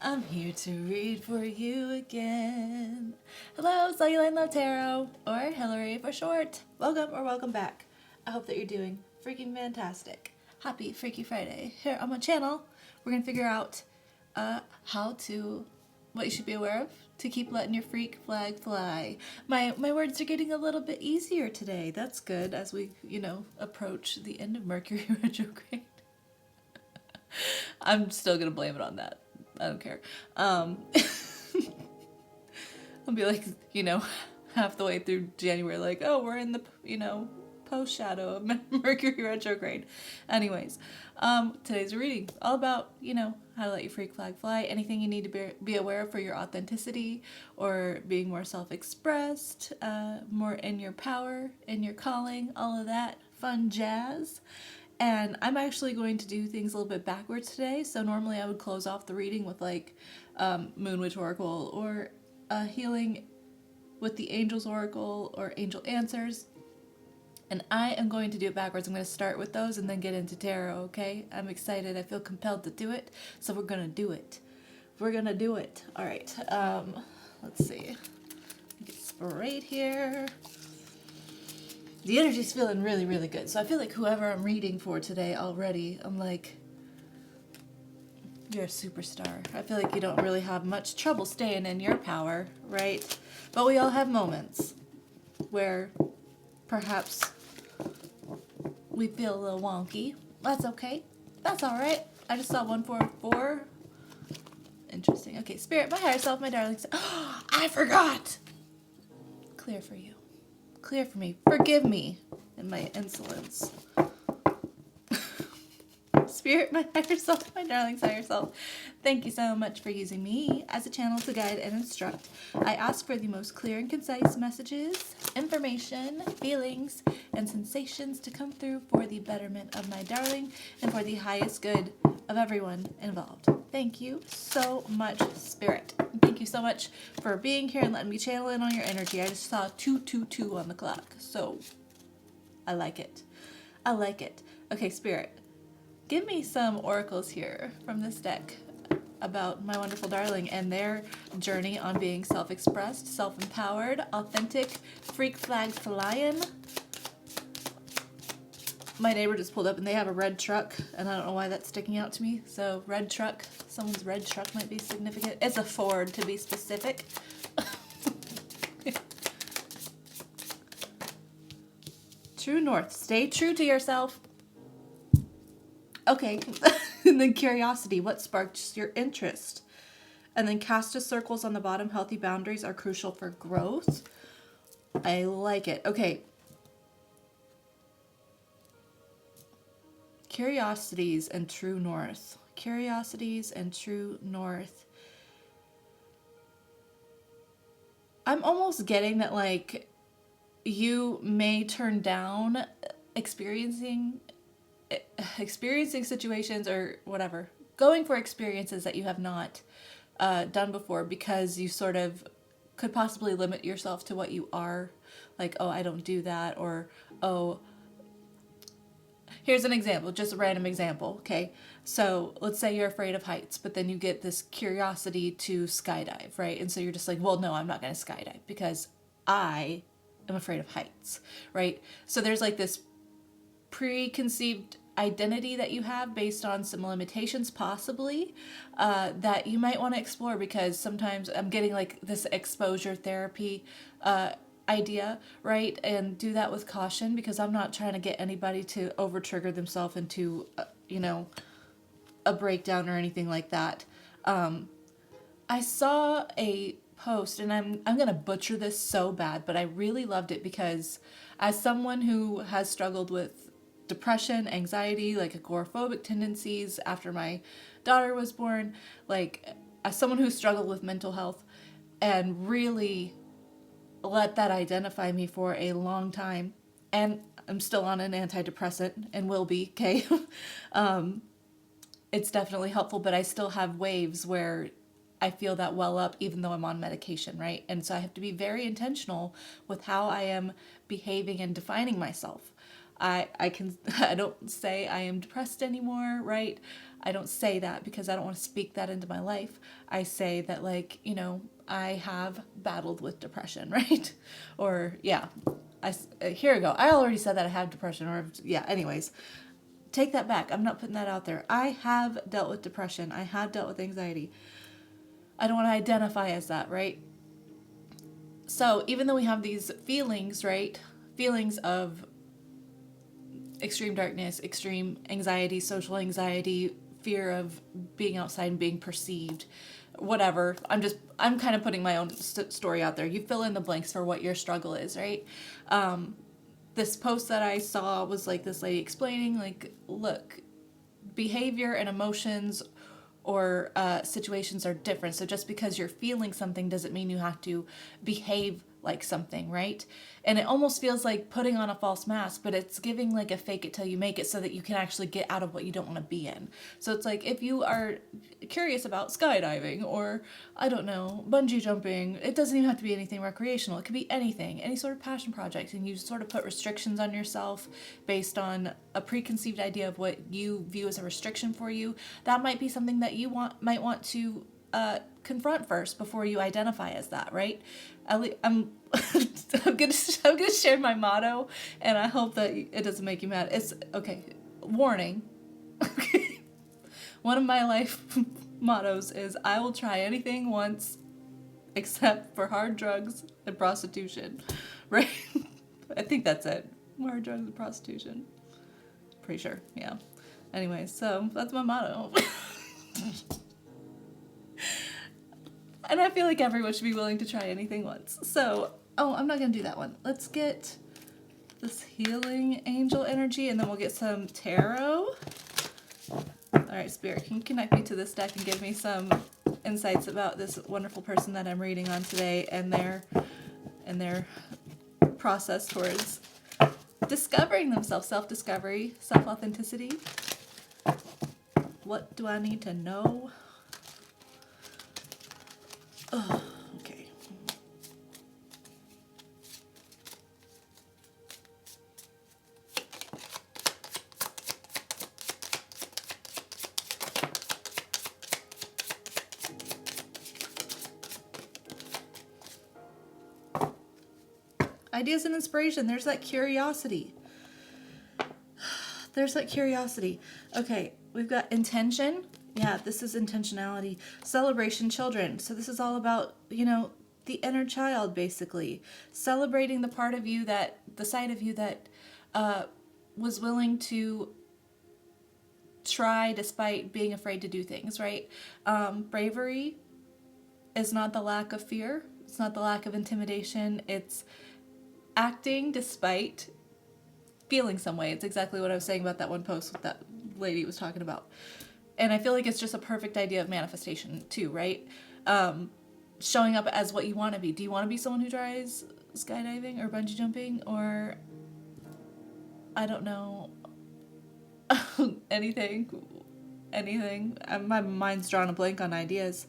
I'm here to read for you again. Hello, Celluline Love Tarot, or Hillary for short. Welcome or welcome back. I hope that you're doing freaking fantastic. Happy Freaky Friday. Here on my channel, we're going to figure out what you should be aware of to keep letting your freak flag fly. My words are getting a little bit easier today. That's good as we, approach the end of Mercury retrograde. I'm still going to blame it on that. I don't care. I'll be like, half the way through January, like, oh, we're in the, post shadow of Mercury retrograde. Anyways, today's reading all about, how to let your freak flag fly, anything you need to be aware of for your authenticity or being more self-expressed, more in your power, in your calling, all of that fun jazz. And I'm actually going to do things a little bit backwards today. So normally I would close off the reading with like Moon Witch Oracle or healing with the Angels Oracle or Angel Answers. And I am going to do it backwards. I'm going to start with those and then get into tarot, okay? I'm excited. I feel compelled to do it. So we're going to do it. We're going to do it. All right. Let's see. Get sprayed here. The energy's feeling really, really good. So I feel like whoever I'm reading for today already, I'm like, you're a superstar. I feel like you don't really have much trouble staying in your power, right? But we all have moments where perhaps we feel a little wonky. That's okay. That's all right. I just saw 144. Interesting. Okay, Spirit, my higher self, my darlings. Oh, I forgot. Clear for you. Clear for me. Forgive me and my insolence. Spirit, my higher self, my darlings, higher self, thank you so much for using me as a channel to guide and instruct. I ask for the most clear and concise messages, information, feelings, and sensations to come through for the betterment of my darling and for the highest good of everyone involved. Thank you so much, Spirit. Thank you so much for being here and letting me channel in on your energy. I just saw 222 on the clock, so I like it. I like it. Okay, Spirit, give me some oracles here from this deck about my wonderful darling and their journey on being self-expressed, self-empowered, authentic, freak flag flying. My neighbor just pulled up and they have a red truck, and I don't know why that's sticking out to me. So red truck, someone's red truck might be significant. It's a Ford to be specific. True north. Stay true to yourself. Okay. And then curiosity. What sparks your interest? And then cast of circles on the bottom. Healthy boundaries are crucial for growth. I like it. Okay. Curiosities and true north. Curiosities and true north. I'm almost getting that, like, you may turn down experiencing situations or whatever, going for experiences that you have not done before because you sort of could possibly limit yourself to what you are. Like, oh, I don't do that, or, oh, here's an example, just a random example, okay? So let's say you're afraid of heights, but then you get this curiosity to skydive, right? And so you're just like, well, no, I'm not going to skydive because I am afraid of heights, right? So there's like this preconceived identity that you have based on some limitations possibly that you might want to explore, because sometimes I'm getting like this exposure therapy idea, right? And do that with caution, because I'm not trying to get anybody to over trigger themselves into a breakdown or anything like that. I saw a post, and I'm gonna butcher this so bad, but I really loved it because as someone who has struggled with depression, anxiety, like agoraphobic tendencies after my daughter was born, like as someone who struggled with mental health and really let that identify me for a long time, and I'm still on an antidepressant and will be, okay? It's definitely helpful, but I still have waves where I feel that well up even though I'm on medication, right? And so I have to be very intentional with how I am behaving and defining myself. I don't say I am depressed anymore, right? I don't say that because I don't want to speak that into my life. I say that, like, I have battled with depression, right? Or yeah, here we go. I already said that I have depression, or yeah. Anyways, take that back. I'm not putting that out there. I have dealt with depression. I have dealt with anxiety. I don't want to identify as that, right? So even though we have these feelings, right? Feelings of extreme darkness, extreme anxiety, social anxiety, fear of being outside and being perceived, whatever. I'm kind of putting my own story out there. You fill in the blanks for what your struggle is, right? This post that I saw was like this lady explaining, like, look, behavior and emotions or situations are different. So just because you're feeling something doesn't mean you have to behave like something, right? And it almost feels like putting on a false mask, but it's giving like a fake it till you make it so that you can actually get out of what you don't want to be in. So it's like if you are curious about skydiving or, I don't know, bungee jumping, it doesn't even have to be anything recreational. It could be anything, any sort of passion project, and you sort of put restrictions on yourself based on a preconceived idea of what you view as a restriction for you. That might be something that you might want to confront first before you identify as that, right? I'm I'm gonna share my motto, and I hope that it doesn't make you mad. It's okay. Warning. One of my life mottos is I will try anything once, except for hard drugs and prostitution, right? I think that's it. Hard drugs and prostitution. Pretty sure, yeah. Anyway, so that's my motto. And I feel like everyone should be willing to try anything once. So, I'm not going to do that one. Let's get this healing angel energy, and then we'll get some tarot. All right, Spirit, can you connect me to this deck and give me some insights about this wonderful person that I'm reading on today and their process towards discovering themselves, self-discovery, self-authenticity. What do I need to know? Oh, okay. Ideas and inspiration. There's that curiosity. There's that curiosity. Okay, we've got intention. Yeah, this is intentionality. Celebration, children. So this is all about, the inner child, basically. Celebrating the part of you the side of you that was willing to try despite being afraid to do things, right? Bravery is not the lack of fear. It's not the lack of intimidation. It's acting despite feeling some way. It's exactly what I was saying about that one post that lady was talking about. And I feel like it's just a perfect idea of manifestation too, right? Showing up as what you want to be. Do you want to be someone who tries skydiving or bungee jumping or, I don't know, anything? My mind's drawn a blank on ideas.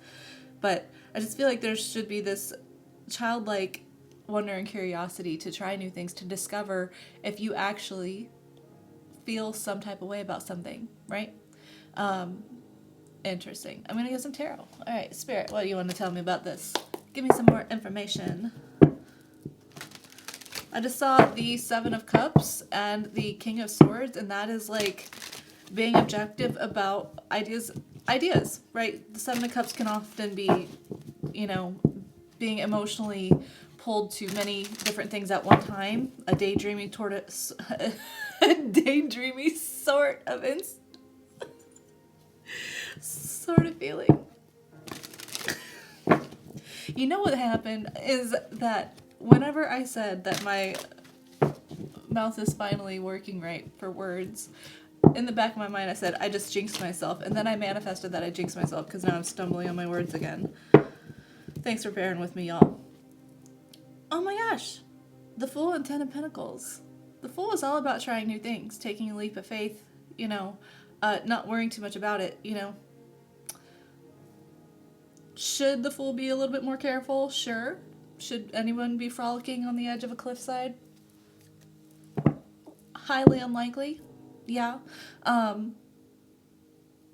But I just feel like there should be this childlike wonder and curiosity to try new things, to discover if you actually feel some type of way about something, right? Interesting. I'm gonna get some tarot. All right, Spirit, what do you want to tell me about this? Give me some more information. I just saw the Seven of Cups and the King of Swords, and that is like being objective about ideas, right? The Seven of Cups can often be, being emotionally pulled to many different things at one time. A daydreaming tortoise, a daydreamy sort of sort of feeling. You know what happened is that whenever I said that my mouth is finally working right for words, in the back of my mind I said I just jinxed myself, and then I manifested that I jinxed myself because now I'm stumbling on my words again. Thanks for bearing with me, y'all. Oh my gosh, the Fool and Ten of Pentacles. The Fool is all about trying new things, taking a leap of faith, not worrying too much about it, Should the Fool be a little bit more careful? Sure. Should anyone be frolicking on the edge of a cliffside? highly unlikely. Yeah.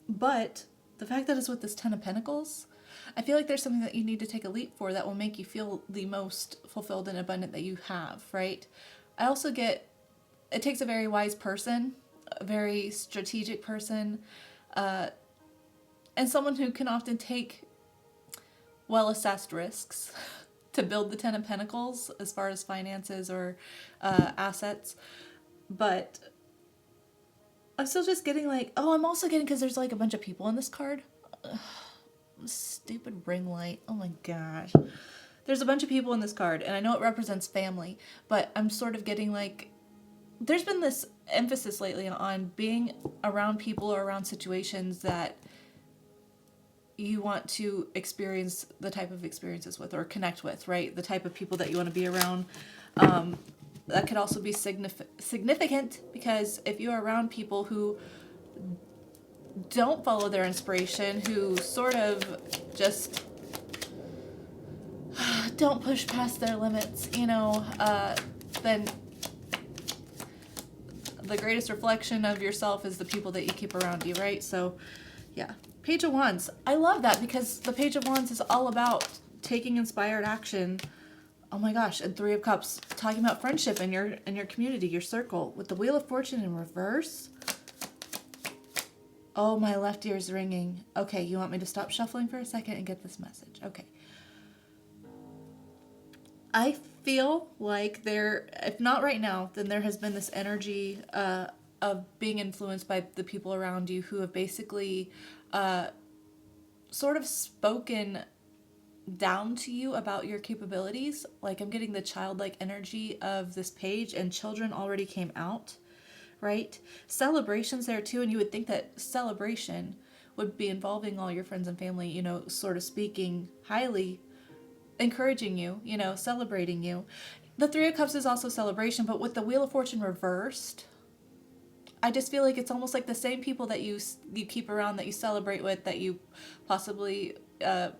But the fact that it's with this Ten of Pentacles, I feel like there's something that you need to take a leap for that will make you feel the most fulfilled and abundant that you have, right? I also get, it takes a very wise person, a very strategic person, and someone who can often take well-assessed risks to build the Ten of Pentacles as far as finances or assets. But I'm still just getting like, oh, I'm also getting, because there's like a bunch of people in this card. Ugh, stupid ring light. Oh my gosh. There's a bunch of people in this card, and I know it represents family, but I'm sort of getting like, there's been this emphasis lately on being around people or around situations that you want to experience the type of experiences with or connect with, right? The type of people that you want to be around. That could also be significant, because if you're around people who don't follow their inspiration, who sort of just don't push past their limits, then the greatest reflection of yourself is the people that you keep around you, right? So, yeah. Page of Wands. I love that, because the Page of Wands is all about taking inspired action. Oh my gosh, and Three of Cups, talking about friendship in your community, your circle. With the Wheel of Fortune in reverse. Oh, my left ear's ringing. Okay, you want me to stop shuffling for a second and get this message? Okay. I feel like there, if not right now, then there has been this energy of being influenced by the people around you who have basically sort of spoken down to you about your capabilities. Like, I'm getting the childlike energy of this page, and children already came out, right? Celebrations there too, and you would think that celebration would be involving all your friends and family, sort of speaking highly, encouraging you, celebrating you. The Three of Cups is also celebration, but with the Wheel of Fortune reversed, I just feel like it's almost like the same people that you keep around, that you celebrate with, that you possibly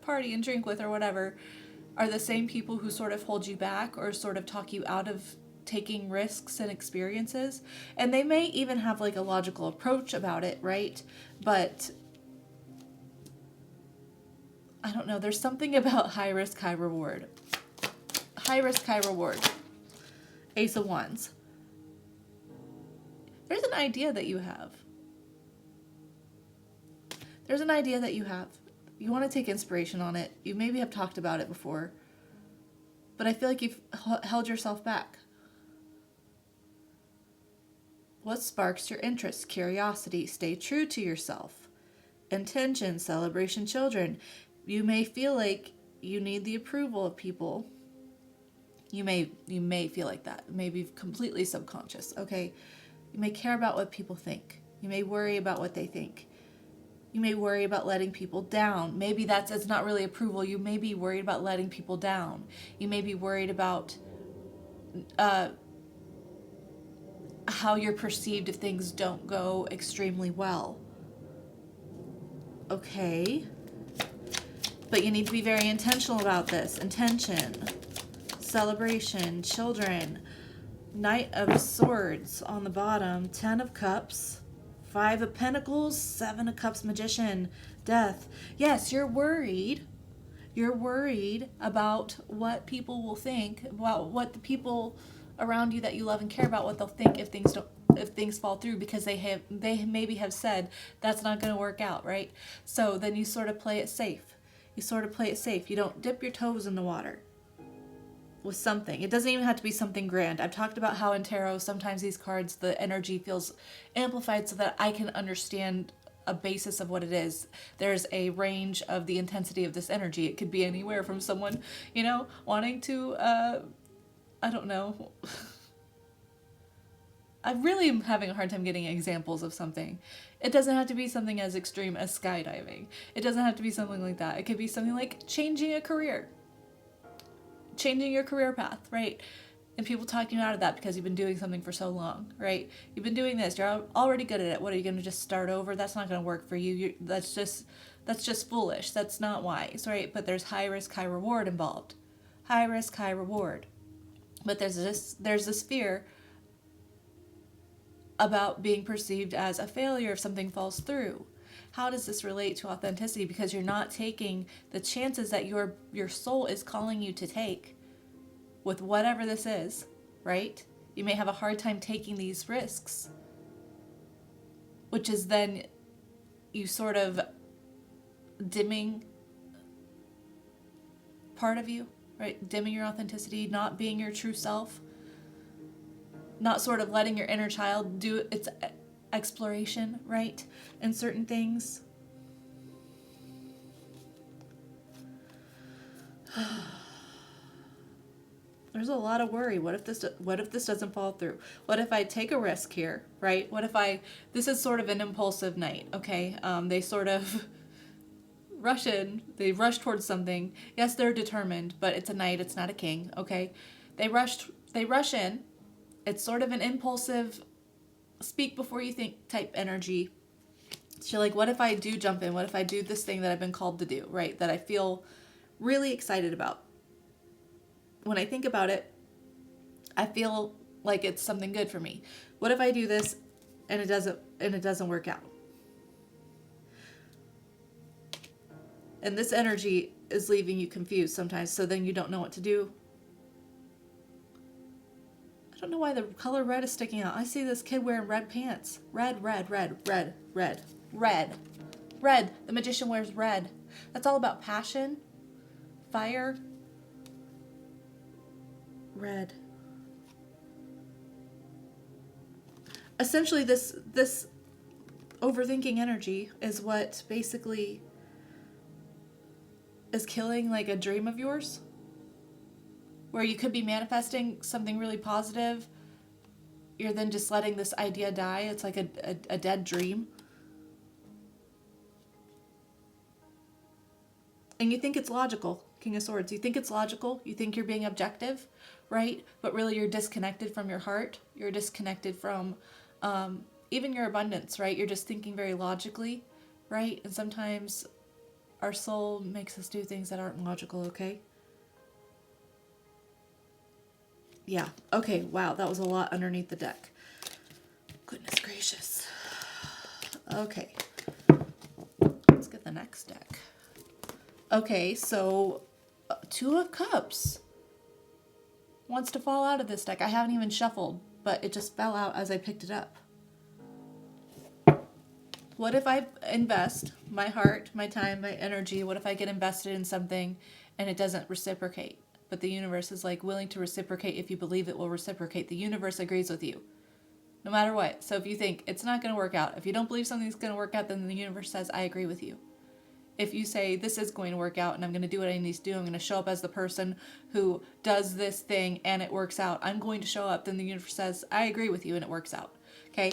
party and drink with or whatever, are the same people who sort of hold you back or sort of talk you out of taking risks and experiences. And they may even have like a logical approach about it, right? But I don't know. There's something about high risk, high reward. High risk, high reward. Ace of Wands. There's an idea that you have. There's an idea that you have. You want to take inspiration on it. You maybe have talked about it before. But I feel like you've held yourself back. What sparks your interest? Curiosity. Stay true to yourself. Intention. Celebration. Children. You may feel like you need the approval of people. You may feel like that. It may be completely subconscious. Okay. You may care about what people think. You may worry about what they think. You may worry about letting people down. Maybe it's not really approval. You may be worried about letting people down. You may be worried about how you're perceived if things don't go extremely well. Okay. But you need to be very intentional about this. Intention. Celebration. Children. Knight of Swords on the bottom, 10 of Cups, 5 of Pentacles, 7 of Cups, Magician, Death. Yes, you're worried. You're worried about what people will think, about what the people around you that you love and care about, what they'll think if things fall through, because they maybe have said that's not going to work out, right? So then you sort of play it safe. You don't dip your toes in the water with something. It doesn't even have to be something grand. I've talked about how in tarot sometimes these cards, the energy feels amplified so that I can understand a basis of what it is. There's a range of the intensity of this energy. It could be anywhere from someone, wanting to, I don't know. I really am having a hard time getting examples of something. It doesn't have to be something as extreme as skydiving. It doesn't have to be something like that. It could be something like changing a career. Changing your career path, right? And people talking you out of that because you've been doing something for so long, right? You've been doing this. You're already good at it. What, are you going to just start over? That's not going to work for you. That's just foolish. That's not wise, right? But there's high risk, high reward involved. High risk, high reward. But there's this fear about being perceived as a failure if something falls through. How does this relate to authenticity? Because you're not taking the chances that your soul is calling you to take with whatever this is, right? You may have a hard time taking these risks, which is then you sort of dimming part of you, right? Dimming your authenticity, not being your true self, not sort of letting your inner child do its exploration, right? In certain things. There's a lot of worry. What if this doesn't fall through? What if I take a risk here, right? This is sort of an impulsive night, okay? They sort of they rush towards something. Yes, they're determined, but it's a knight, it's not a king, okay? They rush in. It's sort of an impulsive, speak before you think type energy. So you're like, what if I do jump in? What if I do this thing that I've been called to do, right? That I feel really excited about. When I think about it, I feel like it's something good for me. What if I do this and it doesn't work out? And this energy is leaving you confused sometimes, so then you don't know what to do. I don't know why the color red is sticking out. I see this kid wearing red pants. Red. The magician wears red. That's all about passion, fire, red. Essentially, this overthinking energy is what basically is killing like a dream of yours, where you could be manifesting something really positive. You're then just letting this idea die. It's like a dead dream. And you think it's logical, King of Swords. You think it's logical. You think you're being objective, right? But really you're disconnected from your heart. You're disconnected from even your abundance, right? You're just thinking very logically, right? And sometimes our soul makes us do things that aren't logical, okay? Yeah. Okay, wow, that was a lot underneath the deck. Goodness gracious. Okay. Let's get the next deck. Okay, so Two of Cups wants to fall out of this deck. I haven't even shuffled, but it just fell out as I picked it up. What if I invest my heart, my time, my energy? What if I get invested in something and it doesn't reciprocate? But the universe is like willing to reciprocate if you believe it will reciprocate. The universe agrees with you, no matter what. So if you think it's not going to work out, if you don't believe something's going to work out, then the universe says, I agree with you. If you say, this is going to work out and I'm going to do what I need to do, I'm going to show up as the person who does this thing and it works out, I'm going to show up, then the universe says, I agree with you and it works out. Okay?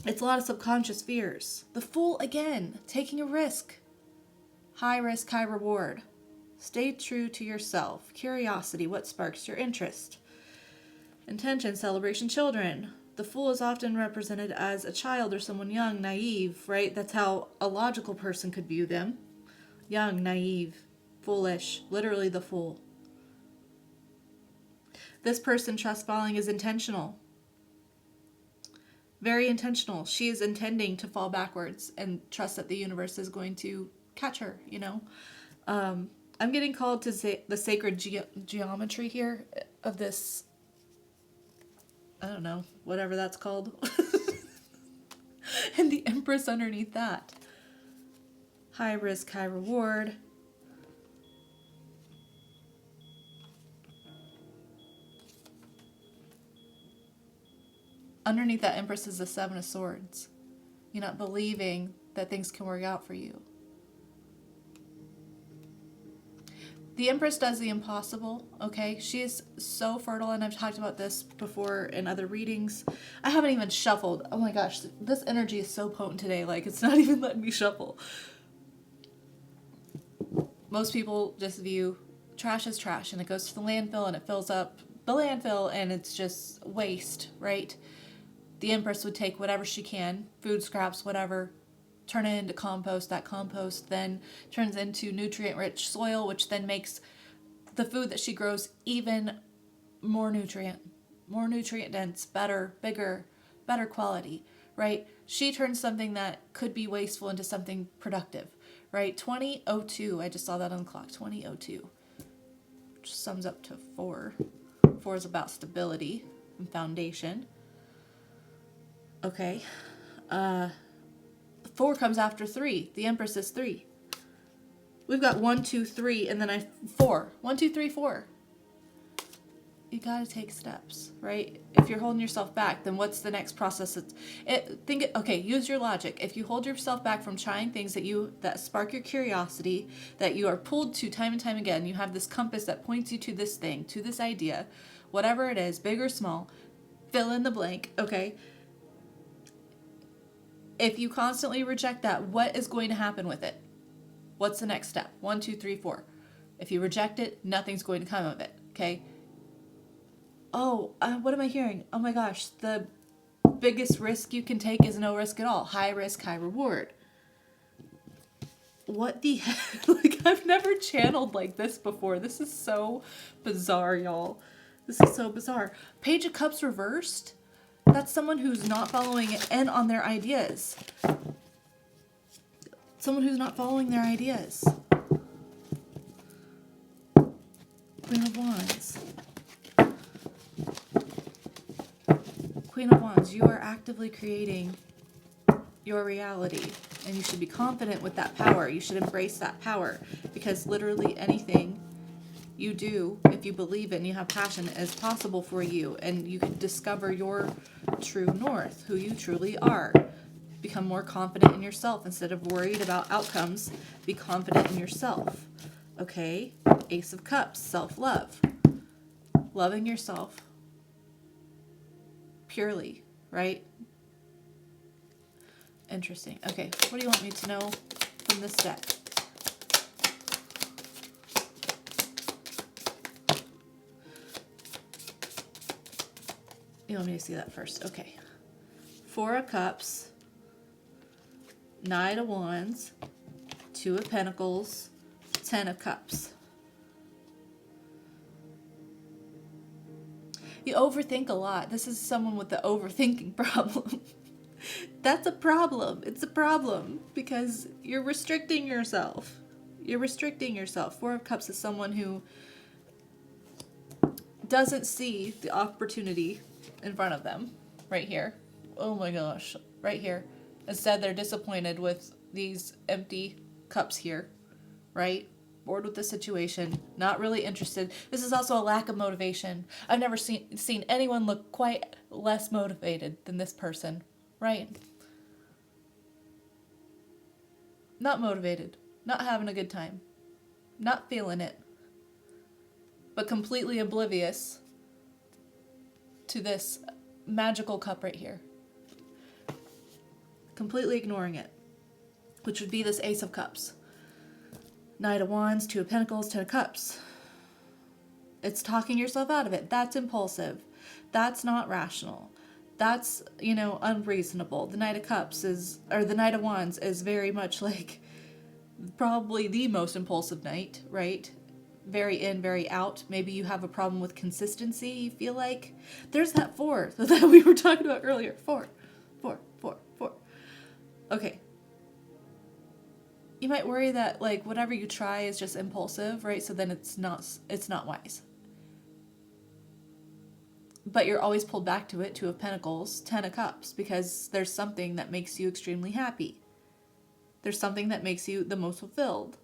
It's a lot of subconscious fears. The Fool, again, taking a risk. High risk, high reward. Stay true to yourself. Curiosity, what sparks your interest? Intention, celebration, children. The Fool is often represented as a child or someone young, naive, right? That's how a logical person could view them. Young, naive, foolish, literally the Fool. This person, trust falling, is intentional. Very intentional. She is intending to fall backwards and trust that the universe is going to catch her, you know? I'm getting called to the sacred geometry here of this, I don't know, whatever that's called. And the Empress underneath that. High risk, high reward. Underneath that Empress is the Seven of Swords. You're not believing that things can work out for you. The Empress does the impossible, okay? She is so fertile, and I've talked about this before in other readings. I haven't even shuffled. Oh my gosh, this energy is so potent today. Like, it's not even letting me shuffle. Most people just view trash as trash, and it goes to the landfill, and it fills up the landfill, and it's just waste, right? The Empress would take whatever she can, food scraps, whatever, turn it into compost. That compost then turns into nutrient-rich soil, which then makes the food that she grows even more nutrient dense, better, bigger, better quality, right? She turns something that could be wasteful into something productive, right? 2002, I just saw that on the clock, 2002, which sums up to 4. 4 is about stability and foundation. Okay. 4 comes after 3. The Empress is 3. We've got 1, 2, 3, and then 4. 1, 2, 3, 4. You gotta take steps, right? If you're holding yourself back, then what's the next process? Okay, use your logic. If you hold yourself back from trying things that spark your curiosity, that you are pulled to time and time again, you have this compass that points you to this thing, to this idea, whatever it is, big or small, fill in the blank, okay? If you constantly reject that, what is going to happen with it? What's the next step? 1, 2, 3, 4. If you reject it, nothing's going to come of it, okay? Oh, what am I hearing? Oh my gosh, the biggest risk you can take is no risk at all. High risk, high reward. What the heck? Like, I've never channeled like this before. This is so bizarre, y'all. This is so bizarre. Page of Cups reversed. That's someone who's not following in on their ideas. Someone who's not following their ideas. Queen of Wands. Queen of Wands, you are actively creating your reality, and you should be confident with that power. You should embrace that power, because literally anything you do, if you believe it and you have passion, is possible for you, and you can discover your true north, who you truly are. Become more confident in yourself instead of worried about outcomes. Be confident in yourself. Okay? Ace of Cups, self-love. Loving yourself purely, right? Interesting. Okay, what do you want me to know from this deck? You want me to see that first? Okay. 4 of Cups, Knight of Wands, 2 of Pentacles, 10 of Cups. You overthink a lot. This is someone with the overthinking problem. That's a problem. It's a problem because you're restricting yourself. You're restricting yourself. 4 of Cups is someone who doesn't see the opportunity in front of them. Right here. Oh my gosh. Right here. Instead, they're disappointed with these empty cups here. Right? Bored with the situation, not really interested. This is also a lack of motivation. I've never seen anyone look quite less motivated than this person, right? Not motivated, not having a good time, not feeling it, but completely oblivious to this magical cup right here. Completely ignoring it, which would be this Ace of Cups. Knight of Wands, 2 of Pentacles, 10 of Cups. It's talking yourself out of it. That's impulsive. That's not rational. That's, unreasonable. The Knight of Cups the Knight of Wands is very much like probably the most impulsive knight, right? Very in, very out. Maybe you have a problem with consistency, you feel like. There's that 4 that we were talking about earlier. 4. Okay. You might worry that whatever you try is just impulsive, right? So then it's not wise. But you're always pulled back to it. 2 of Pentacles, 10 of Cups, because there's something that makes you extremely happy. There's something that makes you the most fulfilled.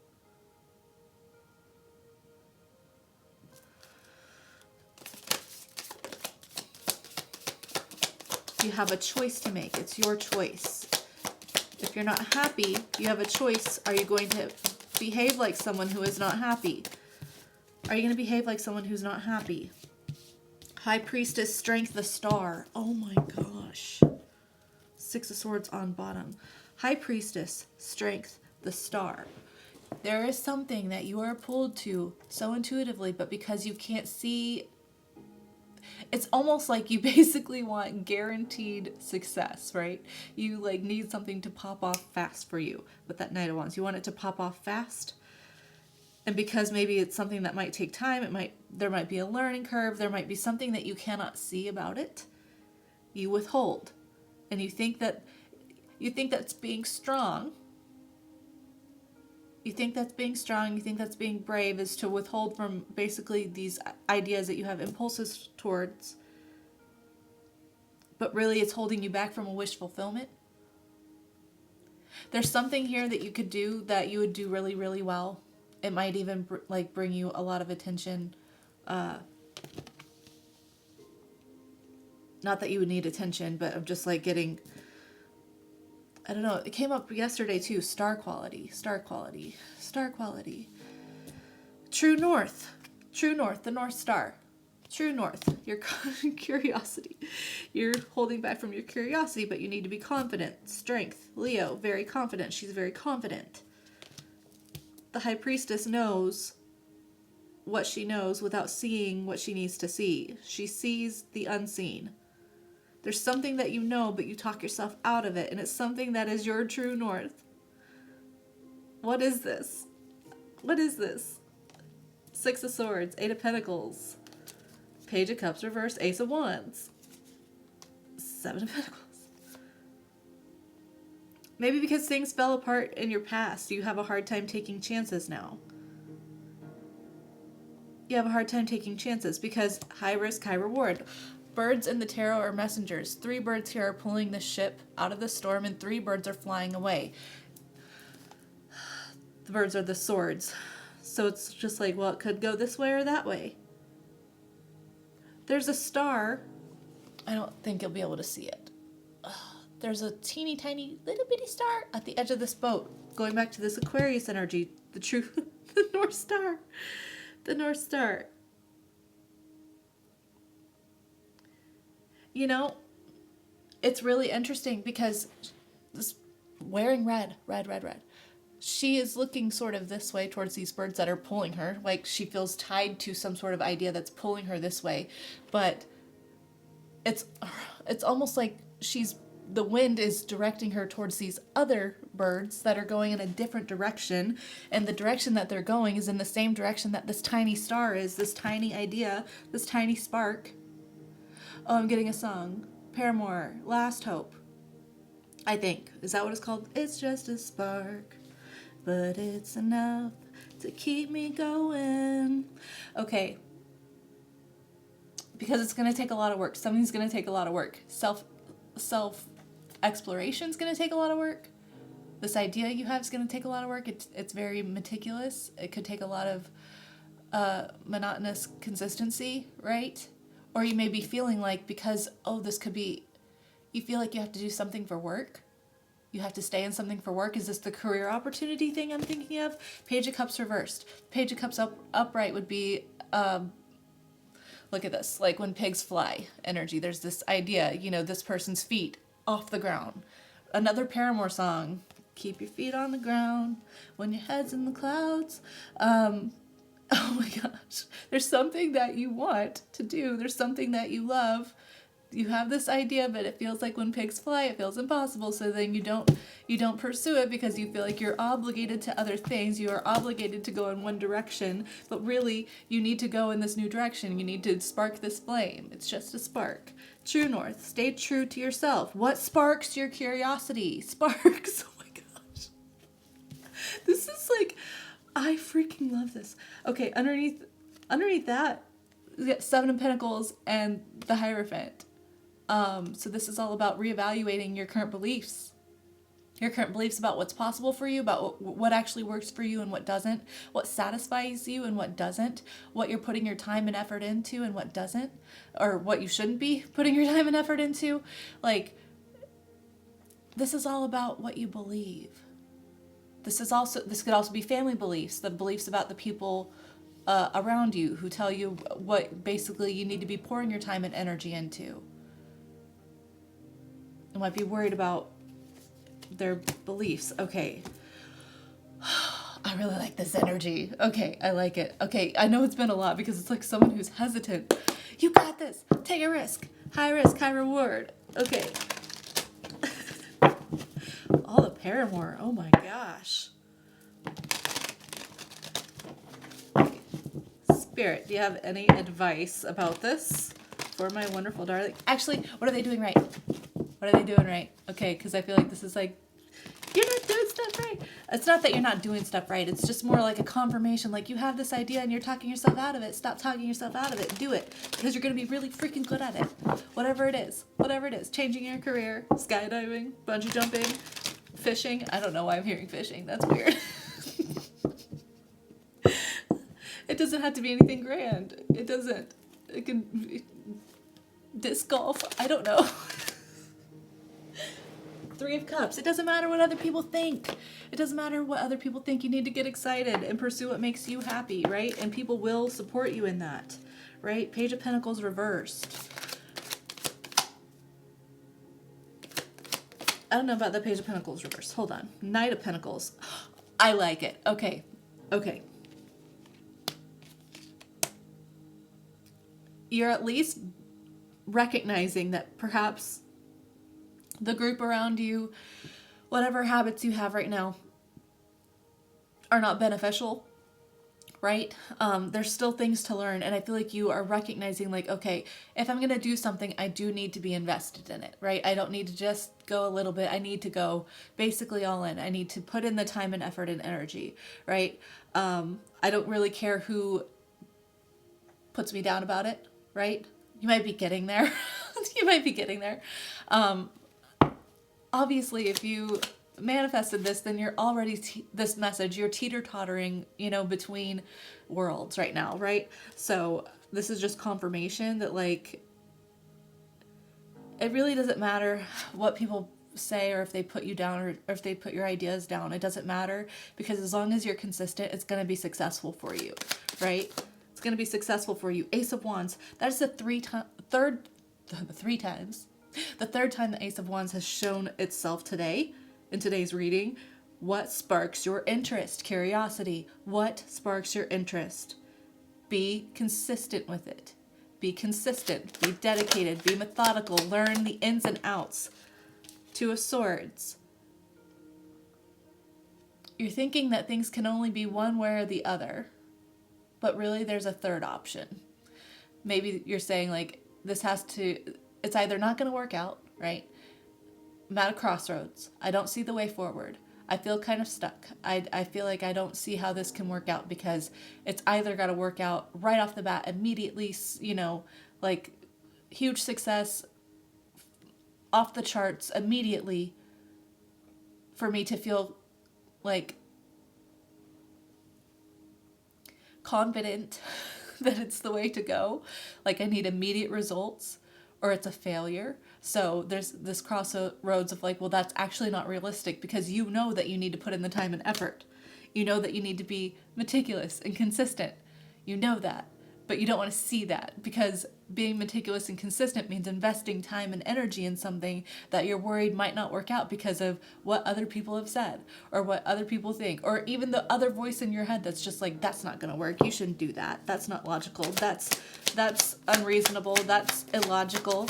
You have a choice to make. It's your choice. If you're not happy, you have a choice. Are you going to behave like someone who is not happy? Are you going to behave like someone who's not happy? High Priestess, Strength, the Star. Oh my gosh. 6 of Swords on bottom. High Priestess, Strength, the Star. There is something that you are pulled to so intuitively, but because you can't see, it's almost like you basically want guaranteed success, right? You need something to pop off fast for you with that Knight of Wands. You want it to pop off fast. And because maybe it's something that might take time, there might be a learning curve, there might be something that you cannot see about it, you withhold. and you think that's being strong. You think that's being strong, you think that's being brave, is to withhold from basically these ideas that you have impulses towards. But really it's holding you back from a wish fulfillment. There's something here that you could do that you would do really, really well. It might even bring you a lot of attention. Not that you would need attention, but of just like getting, I don't know, it came up yesterday too. Star quality. True north, the North Star. True north, your curiosity. You're holding back from your curiosity, but you need to be confident. Strength, Leo, very confident. She's very confident. The High Priestess knows what she knows without seeing what she needs to see. She sees the unseen. There's something that you know, but you talk yourself out of it, and it's something that is your true north. What is this? What is this? Six of Swords, Eight of Pentacles, Page of Cups reverse, Ace of Wands, Seven of Pentacles. Maybe because things fell apart in your past, you have a hard time taking chances now. You have a hard time taking chances because high risk, high reward. Birds in the tarot are messengers. 3 birds here are pulling the ship out of the storm, and 3 birds are flying away. The birds are the swords. So it's just like, well, it could go this way or that way. There's a star. I don't think you'll be able to see it. There's a teeny tiny little bitty star at the edge of this boat. Going back to this Aquarius energy, the true, the North Star. The North Star. You know, it's really interesting because this wearing red. She is looking sort of this way towards these birds that are pulling her. Like she feels tied to some sort of idea that's pulling her this way. But it's almost like the wind is directing her towards these other birds that are going in a different direction. And the direction that they're going is in the same direction that this tiny star is, this tiny idea, this tiny spark. Oh, I'm getting a song. Paramore, Last Hope. I think. Is that what it's called? It's just a spark, but it's enough to keep me going. Okay. Because it's going to take a lot of work. Something's going to take a lot of work. Self-exploration is going to take a lot of work. This idea you have is going to take a lot of work. It's very meticulous. It could take a lot of monotonous consistency, right? Or you may be feeling like because, this could be, you feel like you have to do something for work. You have to stay in something for work. Is this the career opportunity thing I'm thinking of? Page of Cups reversed. Page of Cups upright would be, look at this, like when pigs fly energy. There's this idea, this person's feet off the ground. Another Paramore song, keep your feet on the ground when your head's in the clouds. Oh my gosh. There's something that you want to do. There's something that you love. You have this idea, but it feels like when pigs fly, it feels impossible. So then you don't pursue it because you feel like you're obligated to other things. You are obligated to go in one direction, but really you need to go in this new direction. You need to spark this flame. It's just a spark. True north. Stay true to yourself. What sparks your curiosity? Sparks. Oh my gosh. This is like, I freaking love this. Okay, underneath that, we got 7 of Pentacles and the Hierophant. So this is all about reevaluating your current beliefs. Your current beliefs about what's possible for you, about what actually works for you and what doesn't, what satisfies you and what doesn't, what you're putting your time and effort into and what doesn't, or what you shouldn't be putting your time and effort into. Like, this is all about what you believe. This could also be family beliefs, the beliefs about the people around you who tell you what basically you need to be pouring your time and energy into. You might be worried about their beliefs. Okay. I really like this energy. Okay, I like it. Okay, I know it's been a lot because it's like someone who's hesitant. You got this. Take a risk. High risk, high reward. Okay. All the Paramore. Oh my gosh. Spirit, do you have any advice about this for my wonderful darling? Actually, what are they doing right? What are they doing right? Okay, because I feel like this is like, you're not doing stuff right. It's not that you're not doing stuff right. It's just more like a confirmation. Like, you have this idea and you're talking yourself out of it. Stop talking yourself out of it. Do it. Because you're going to be really freaking good at it. Whatever it is. Whatever it is. Changing your career. Skydiving. Bungee jumping. Fishing. I don't know why I'm hearing fishing. That's weird. It doesn't have to be anything grand. It doesn't. It can... Disc golf. I don't know. Three of Cups. It doesn't matter what other people think. It doesn't matter what other people think. You need to get excited and pursue what makes you happy, right? And people will support you in that, right? Page of Pentacles reversed. I don't know about the Page of Pentacles reversed. Hold on. Knight of Pentacles. I like it. Okay. Okay. You're at least recognizing that perhaps the group around you, whatever habits you have right now, are not beneficial, right? There's still things to learn, and I feel like you are recognizing, like, okay, if I'm going to do something, I do need to be invested in it, right? I don't need to just go a little bit. I need to go basically all in. I need to put in the time and effort and energy, right? I don't really care who puts me down about it, right? You might be getting there. You might be getting there. Obviously, if you manifested this, then you're already this message, you're teeter-tottering, between worlds right now, right? So this is just confirmation that, like, it really doesn't matter what people say or if they put you down or if they put your ideas down. It doesn't matter, because as long as you're consistent, it's going to be successful for you, right? It's going to be successful for you. Ace of Wands. That is the third time the Ace of Wands has shown itself today in today's reading. What sparks your interest? Curiosity. What sparks your interest? Be consistent with it. Be consistent. Be dedicated. Be methodical. Learn the ins and outs. Two of Swords. You're thinking that things can only be one way or the other, but really there's a third option. Maybe you're saying, like, it's either not going to work out, right? I'm at a crossroads. I don't see the way forward. I feel kind of stuck. I feel like I don't see how this can work out, because it's either got to work out right off the bat, immediately, like huge success, off the charts immediately, for me to feel like confident that it's the way to go. Like, I need immediate results, or it's a failure. So there's this crossroads of, like, well, that's actually not realistic, because you know that you need to put in the time and effort. You know that you need to be meticulous and consistent. You know that, but you don't want to see that, because being meticulous and consistent means investing time and energy in something that you're worried might not work out because of what other people have said, or what other people think, or even the other voice in your head that's just like, that's not going to work. You shouldn't do that. That's not logical. That's unreasonable. That's illogical.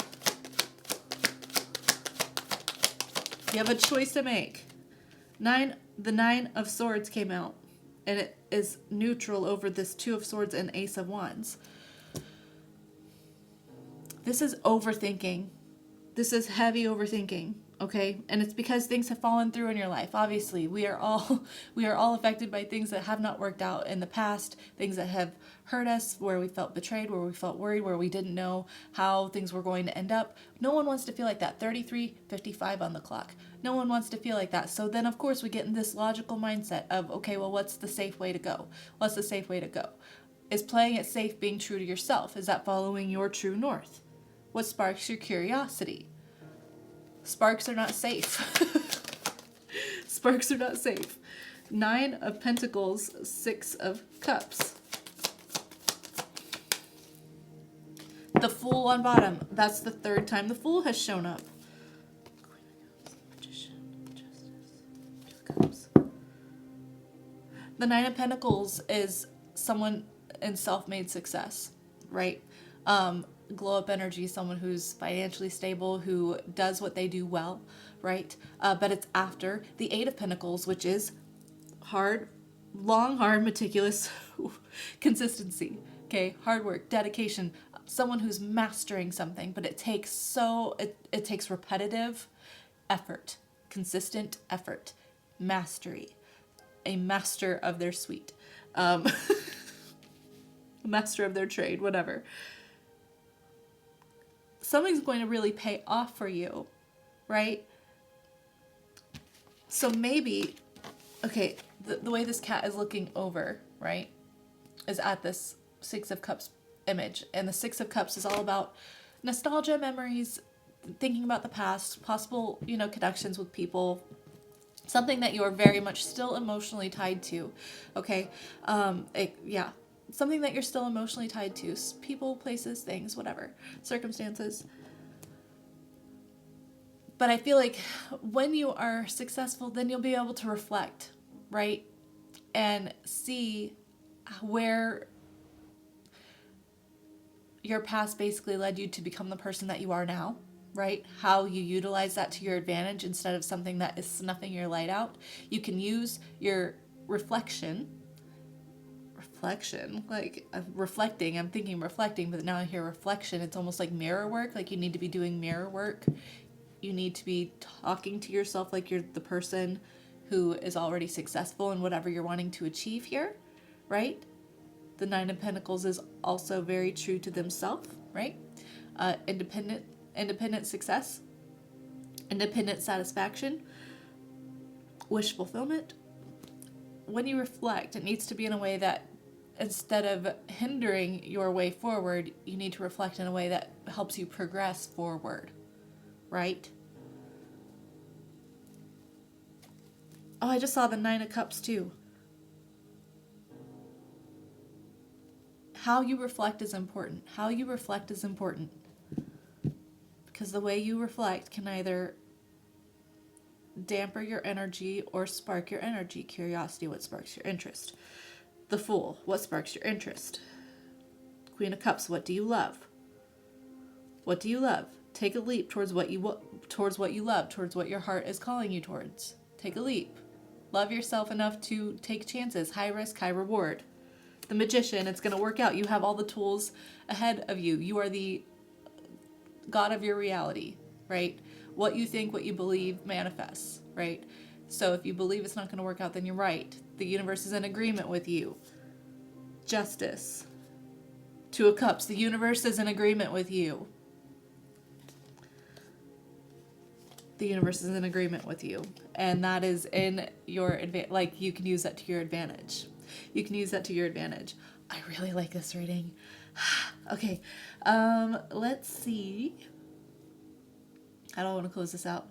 You have a choice to make. The Nine of Swords came out, and it is neutral over this Two of Swords and Ace of Wands. This is overthinking. This is heavy overthinking, okay? And it's because things have fallen through in your life. Obviously, we are all affected by things that have not worked out in the past, things that have hurt us, where we felt betrayed, where we felt worried, where we didn't know how things were going to end up. No one wants to feel like that. 33:55 on the clock. No one wants to feel like that. So then, of course, we get in this logical mindset of, okay, well, what's the safe way to go? What's the safe way to go? Is playing it safe being true to yourself? Is that following your true north? What sparks your curiosity? Sparks are not safe. Sparks are not safe. 9 of Pentacles, 6 of Cups. The Fool on bottom. That's the third time the Fool has shown up. The 9 of Pentacles is someone in self-made success, right? Glow up energy, someone who's financially stable, who does what they do well, right? But it's after the 8 of Pentacles, which is hard, meticulous consistency, okay? Hard work, dedication, someone who's mastering something, but it takes repetitive effort, consistent effort, mastery, a master of their suite, a master of their trade, whatever. Something's going to really pay off for you, right? So maybe, okay, the way this cat is looking over, right, is at this Six of Cups image. And the Six of Cups is all about nostalgia, memories, thinking about the past, possible, connections with people, something that you are very much still emotionally tied to, okay? Something that you're still emotionally tied to, people, places, things, whatever, circumstances. But I feel like when you are successful, then you'll be able to reflect, right? And see where your past basically led you to become the person that you are now, right? How you utilize that to your advantage instead of something that is snuffing your light out. You can use your reflection, like I'm reflecting, I'm thinking reflecting, but now I hear reflection. It's almost like mirror work. Like you need to be doing mirror work. You need to be talking to yourself like you're the person who is already successful in whatever you're wanting to achieve here, right? The Nine of Pentacles is also very true to themselves, right? Independent success, independent satisfaction, wish fulfillment. When you reflect, it needs to be in a way that instead of hindering your way forward, you need to reflect in a way that helps you progress forward, right? Oh, I just saw the Nine of Cups too. How you reflect is important. How you reflect is important. Because the way you reflect can either damper your energy or spark your energy. Curiosity, what sparks your interest? The Fool, what sparks your interest? Queen of Cups, what do you love? What do you love? Take a leap towards what you love, towards what your heart is calling you towards. Take a leap. Love yourself enough to take chances. High risk, high reward. The Magician, it's going to work out. You have all the tools ahead of you. You are the God of your reality, right? What you think, what you believe manifests, right? So if you believe it's not going to work out, then you're right. The universe is in agreement with you. Justice. Two of Cups, the universe is in agreement with you. The universe is in agreement with you. And that is in your advantage. Like, you can use that to your advantage. You can use that to your advantage. I really like this reading. Okay. Let's see. I don't want to close this out.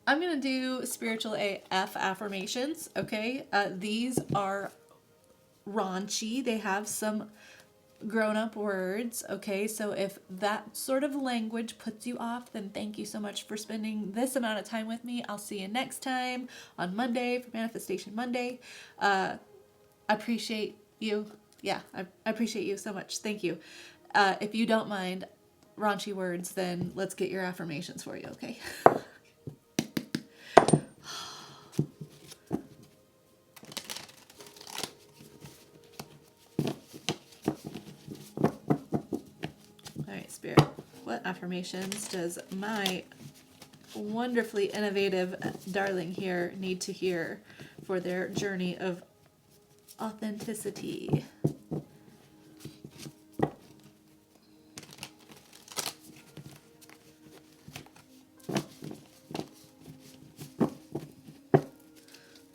I'm going to do spiritual AF affirmations, okay? These are raunchy. They have some grown-up words, okay? So if that sort of language puts you off, then thank you so much for spending this amount of time with me. I'll see you next time on Monday for Manifestation Monday. I appreciate you. Yeah, I appreciate you so much. Thank you. If you don't mind raunchy words, then let's get your affirmations for you, okay? Spirit, what affirmations does my wonderfully innovative darling here need to hear for their journey of authenticity?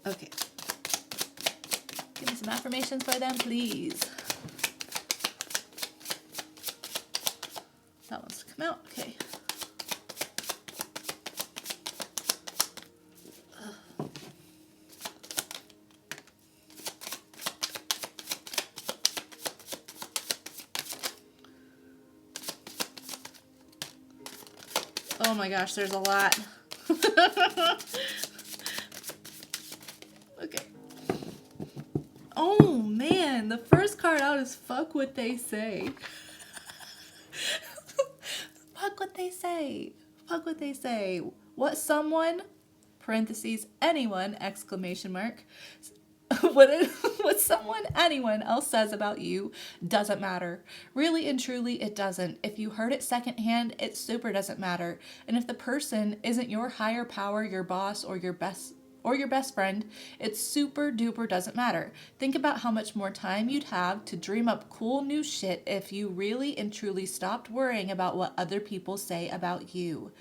Okay. Give me some affirmations for them, please. That wants to come out. Okay. Oh my gosh, there's a lot. Okay. Oh man, the first card out is fuck what they say. Fuck what they say. Fuck what they say. What someone, parentheses, anyone, exclamation mark. What What anyone else says about you doesn't matter. Really and truly, it doesn't. If you heard it secondhand, it super doesn't matter. And if the person isn't your higher power, your boss, or your best friend, it super duper doesn't matter. Think about how much more time you'd have to dream up cool new shit if you really and truly stopped worrying about what other people say about you.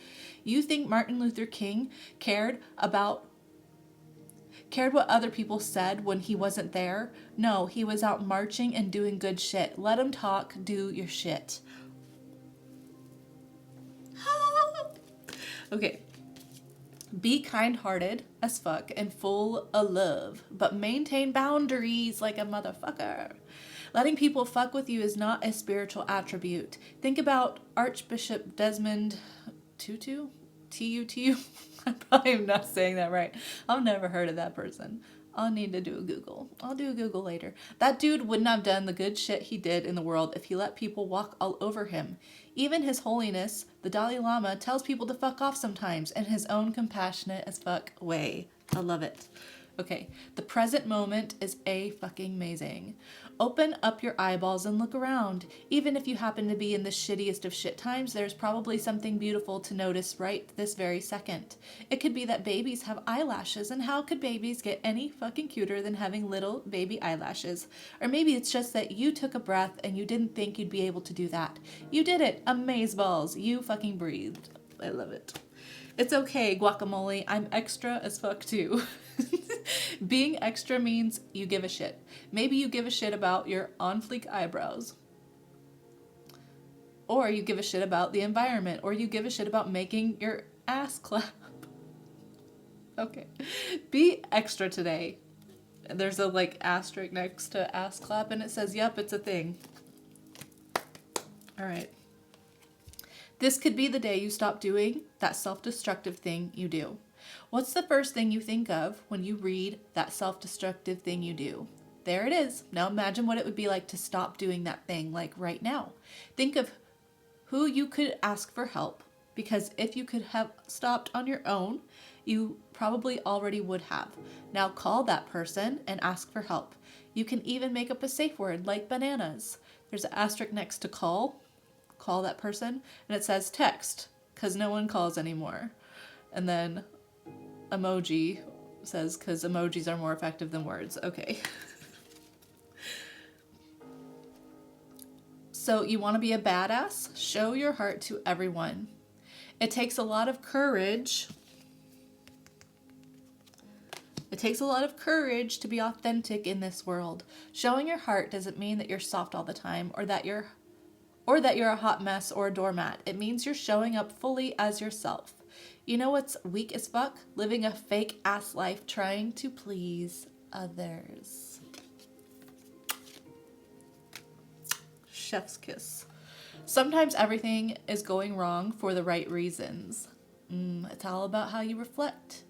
You think Martin Luther King cared what other people said when he wasn't there? No, he was out marching and doing good shit. Let him talk, do your shit. Okay. Be kind-hearted as fuck and full of love, but maintain boundaries like a motherfucker. Letting people fuck with you is not a spiritual attribute. Think about Archbishop Desmond Tutu? T-U-T-U? I probably am not saying that right. I've never heard of that person. I'll need to do a Google. I'll do a Google later. That dude wouldn't have done the good shit he did in the world if he let people walk all over him. Even His Holiness, the Dalai Lama, tells people to fuck off sometimes in his own compassionate as fuck way. I love it. Okay, the present moment is fucking amazing. Open up your eyeballs and look around. Even if you happen to be in the shittiest of shit times, there's probably something beautiful to notice right this very second. It could be that babies have eyelashes, and how could babies get any fucking cuter than having little baby eyelashes? Or maybe it's just that you took a breath and you didn't think you'd be able to do that. You did it. Amazeballs. You fucking breathed. I love it. It's okay, guacamole. I'm extra as fuck too. Being extra means you give a shit. Maybe you give a shit about your on-fleek eyebrows. Or you give a shit about the environment. Or you give a shit about making your ass clap. Okay. Be extra today. There's a asterisk next to ass clap and it says, yep, it's a thing. All right. This could be the day you stop doing that self-destructive thing you do. What's the first thing you think of when you read that self-destructive thing you do? There it is. Now imagine what it would be like to stop doing that thing, right now. Think of who you could ask for help, because if you could have stopped on your own, you probably already would have. Now call that person and ask for help. You can even make up a safe word like bananas. There's an asterisk next to call that person, and it says text, because no one calls anymore. And then emoji says, because emojis are more effective than words. Okay. So you want to be a badass? Show your heart to everyone. It takes a lot of courage. It takes a lot of courage to be authentic in this world. Showing your heart doesn't mean that you're soft all the time, or that you're a hot mess or a doormat. It means you're showing up fully as yourself. You know what's weak as fuck? Living a fake ass life trying to please others. Chef's kiss. Sometimes everything is going wrong for the right reasons. It's all about how you reflect.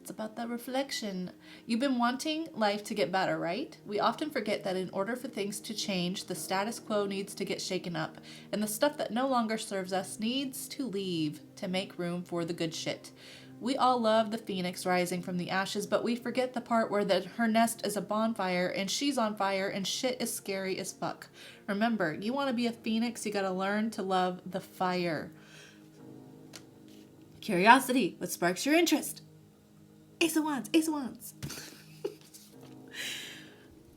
It's about that reflection. You've been wanting life to get better, right? We often forget that in order for things to change, the status quo needs to get shaken up, and the stuff that no longer serves us needs to leave to make room for the good shit. We all love the phoenix rising from the ashes, but we forget the part where her nest is a bonfire and she's on fire and shit is scary as fuck. Remember, you want to be a phoenix, you gotta learn to love the fire. Curiosity, what sparks your interest? Ace of Wands, Ace of Wands.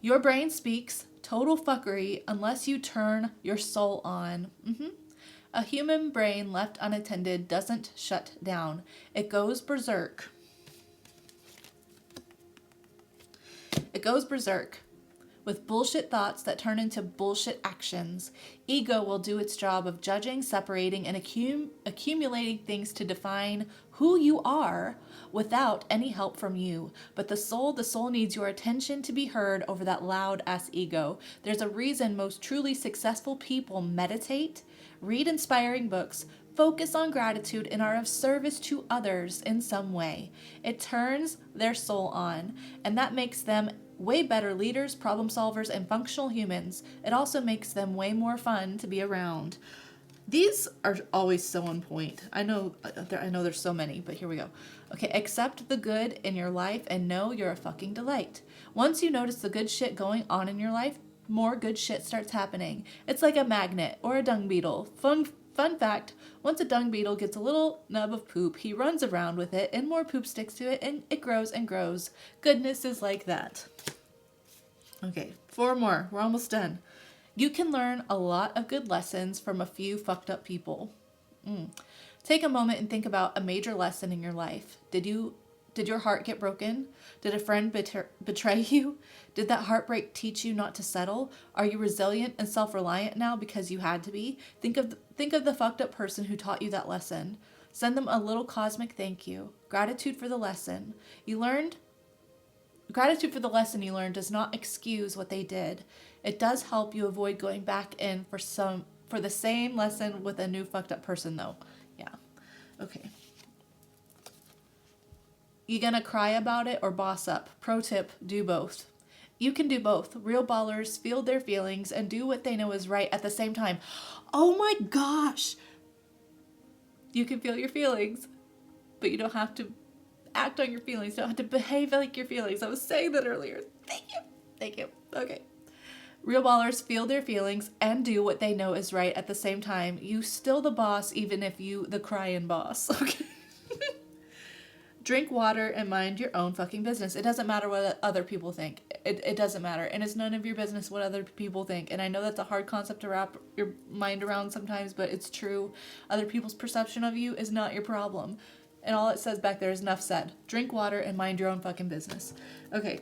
Your brain speaks total fuckery unless you turn your soul on. A human brain left unattended doesn't shut down. It goes berserk. It goes berserk with bullshit thoughts that turn into bullshit actions. Ego will do its job of judging, separating, and accumulating things to define who you are without any help from you. But the soul needs your attention to be heard over that loud-ass ego. There's a reason most truly successful people meditate, read inspiring books, focus on gratitude, and are of service to others in some way. It turns their soul on, and that makes them way better leaders, problem solvers, and functional humans. It also makes them way more fun to be around. These are always so on point. I know there's so many, but here we go. Okay, accept the good in your life and know you're a fucking delight. Once you notice the good shit going on in your life, more good shit starts happening. It's like a magnet or a dung beetle. Fun fact, once a dung beetle gets a little nub of poop, he runs around with it and more poop sticks to it and it grows and grows. Goodness is like that. Okay, 4 more. We're almost done. You can learn a lot of good lessons from a few fucked up people. Take a moment and think about a major lesson in your life. Did your heart get broken? Did a friend betray you? Did that heartbreak teach you not to settle? Are you resilient and self-reliant now because you had to be? Think of the fucked up person who taught you that lesson. Send them a little cosmic thank you. Gratitude for the lesson you learned does not excuse what they did. It does help you avoid going back in for the same lesson with a new fucked up person though. Yeah. Okay. You gonna cry about it or boss up? Pro tip, do both. You can do both. Real ballers feel their feelings and do what they know is right at the same time. Oh my gosh. You can feel your feelings, but you don't have to act on your feelings. You don't have to behave like your feelings. I was saying that earlier. Thank you. Okay. Real ballers feel their feelings and do what they know is right at the same time. You still the boss, even if you the crying boss. Okay. Drink water and mind your own fucking business. It doesn't matter what other people think. It doesn't matter. And it's none of your business what other people think. And I know that's a hard concept to wrap your mind around sometimes, but it's true. Other people's perception of you is not your problem. And all it says back there is enough said. Drink water and mind your own fucking business. Okay.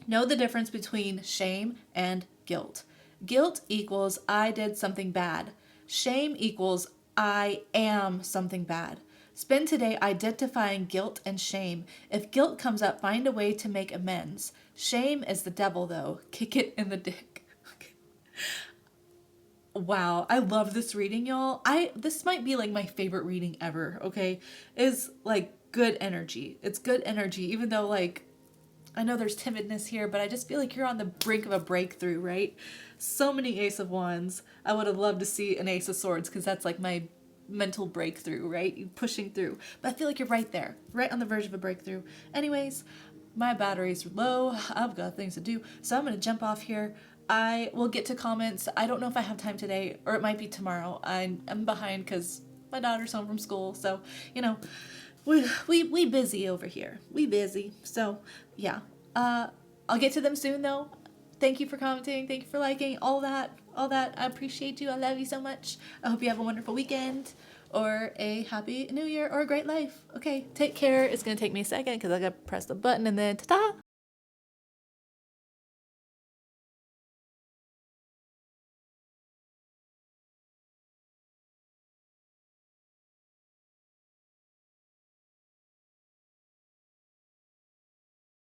Know the difference between shame and guilt. Guilt equals I did something bad. Shame equals I am something bad. Spend today identifying guilt and shame. If guilt comes up, find a way to make amends. Shame is the devil, though. Kick it in the dick. Okay. Wow, I love this reading, y'all. This might be like my favorite reading ever, okay? Is like good energy. It's good energy, even though like I know there's timidness here, but I just feel like you're on the brink of a breakthrough, right? So many Ace of Wands. I would have loved to see an Ace of Swords because that's like my mental breakthrough, right? You pushing through. But I feel like you're right there, right on the verge of a breakthrough. Anyways, my battery's low. I've got things to do. So I'm going to jump off here. I will get to comments. I don't know if I have time today or it might be tomorrow. I'm behind because my daughter's home from school. So, you know, we busy over here. We busy. So, yeah. I'll get to them soon though. Thank you for commenting. Thank you for liking all that. I appreciate you. I love you so much. I hope you have a wonderful weekend or a happy new year or a great life. Okay, take care. It's going to take me a second because I got to press the button and then ta-da!